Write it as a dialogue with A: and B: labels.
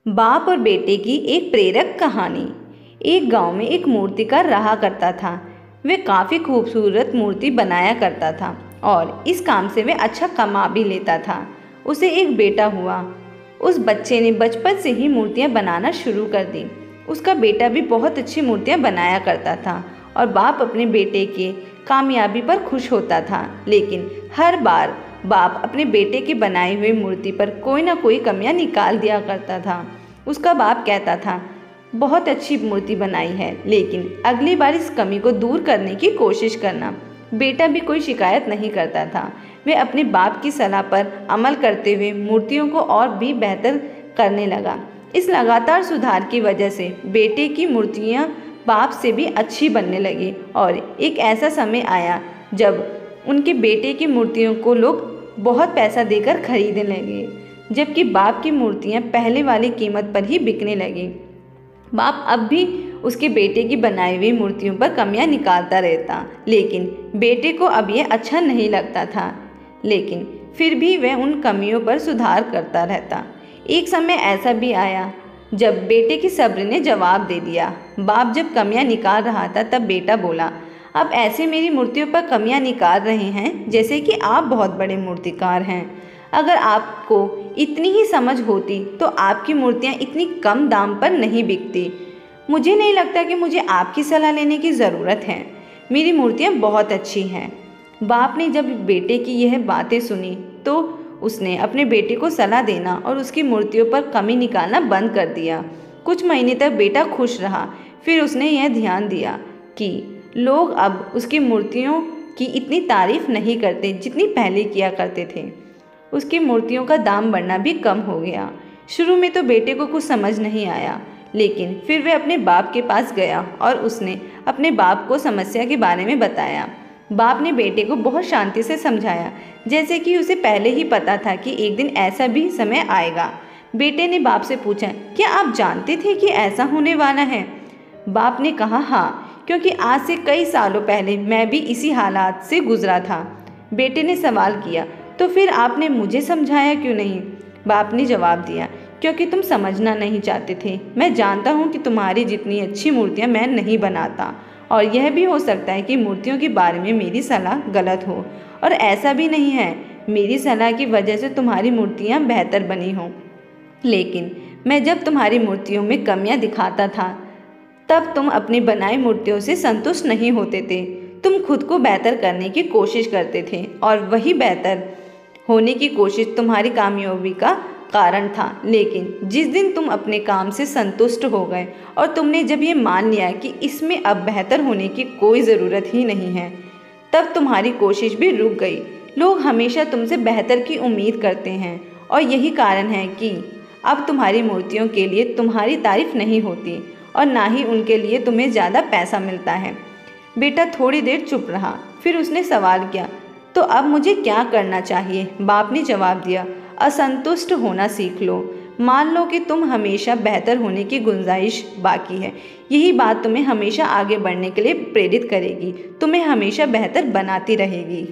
A: बाप और बेटे की एक प्रेरक कहानी। एक गांव में एक मूर्तिकार रहा करता था। वह काफ़ी खूबसूरत मूर्ति बनाया करता था और इस काम से वह अच्छा कमा भी लेता था। उसे एक बेटा हुआ। उस बच्चे ने बचपन से ही मूर्तियां बनाना शुरू कर दी। उसका बेटा भी बहुत अच्छी मूर्तियां बनाया करता था और बाप अपने बेटे के कामयाबी पर खुश होता था। लेकिन हर बार बाप अपने बेटे की बनाई हुई मूर्ति पर कोई ना कोई कमियां निकाल दिया करता था। उसका बाप कहता था, बहुत अच्छी मूर्ति बनाई है, लेकिन अगली बार इस कमी को दूर करने की कोशिश करना। बेटा भी कोई शिकायत नहीं करता था। वह अपने बाप की सलाह पर अमल करते हुए मूर्तियों को और भी बेहतर करने लगा। इस लगातार सुधार की वजह से बेटे की मूर्तियाँ बाप से भी अच्छी बनने लगी और एक ऐसा समय आया जब उनके बेटे की मूर्तियों को लोग बहुत पैसा देकर खरीदने लगे, जबकि बाप की मूर्तियाँ पहले वाली कीमत पर ही बिकने लगी। बाप अब भी उसके बेटे की बनाई हुई मूर्तियों पर कमियां निकालता रहता, लेकिन बेटे को अब यह अच्छा नहीं लगता था। लेकिन फिर भी वह उन कमियों पर सुधार करता रहता। एक समय ऐसा भी आया जब बेटे की सब्र ने जवाब दे दिया। बाप जब कमियां निकाल रहा था तब बेटा बोला, अब ऐसे मेरी मूर्तियों पर कमियां निकाल रहे हैं जैसे कि आप बहुत बड़े मूर्तिकार हैं। अगर आपको इतनी ही समझ होती तो आपकी मूर्तियाँ इतनी कम दाम पर नहीं बिकती। मुझे नहीं लगता कि मुझे आपकी सलाह लेने की ज़रूरत है। मेरी मूर्तियाँ बहुत अच्छी हैं। बाप ने जब बेटे की यह बातें सुनी तो उसने अपने बेटे को सलाह देना और उसकी मूर्तियों पर कमी निकालना बंद कर दिया। कुछ महीने तक बेटा खुश रहा। फिर उसने यह ध्यान दिया कि लोग अब उसकी मूर्तियों की इतनी तारीफ नहीं करते जितनी पहले किया करते थे। उसकी मूर्तियों का दाम बढ़ना भी कम हो गया। शुरू में तो बेटे को कुछ समझ नहीं आया, लेकिन फिर वह अपने बाप के पास गया और उसने अपने बाप को समस्या के बारे में बताया। बाप ने बेटे को बहुत शांति से समझाया, जैसे कि उसे पहले ही पता था कि एक दिन ऐसा भी समय आएगा। बेटे ने बाप से पूछा, क्या आप जानते थे कि ऐसा होने वाला है? बाप ने कहा, हाँ, क्योंकि आज से कई सालों पहले मैं भी इसी हालात से गुजरा था। बेटे ने सवाल किया, तो फिर आपने मुझे समझाया क्यों नहीं? बाप ने जवाब दिया, क्योंकि तुम समझना नहीं चाहते थे। मैं जानता हूँ कि तुम्हारी जितनी अच्छी मूर्तियाँ मैं नहीं बनाता, और यह भी हो सकता है कि मूर्तियों के बारे में मेरी सलाह गलत हो, और ऐसा भी नहीं है मेरी सलाह की वजह से तुम्हारी मूर्तियाँ बेहतर बनी हों। लेकिन मैं जब तुम्हारी मूर्तियों में कमियाँ दिखाता था तब तुम अपनी बनाई मूर्तियों से संतुष्ट नहीं होते थे। तुम खुद को बेहतर करने की कोशिश करते थे और वही बेहतर होने की कोशिश तुम्हारी कामयाबी का कारण था। लेकिन जिस दिन तुम अपने काम से संतुष्ट हो गए और तुमने जब ये मान लिया कि इसमें अब बेहतर होने की कोई ज़रूरत ही नहीं है, तब तुम्हारी कोशिश भी रुक गई। लोग हमेशा तुमसे बेहतर की उम्मीद करते हैं और यही कारण है कि अब तुम्हारी मूर्तियों के लिए तुम्हारी तारीफ नहीं होती और ना ही उनके लिए तुम्हें ज़्यादा पैसा मिलता है। बेटा थोड़ी देर चुप रहा, फिर उसने सवाल किया, तो अब मुझे क्या करना चाहिए? बाप ने जवाब दिया, असंतुष्ट होना सीख लो। मान लो कि तुम हमेशा बेहतर होने की गुंजाइश बाकी है। यही बात तुम्हें हमेशा आगे बढ़ने के लिए प्रेरित करेगी, तुम्हें हमेशा बेहतर बनाती रहेगी।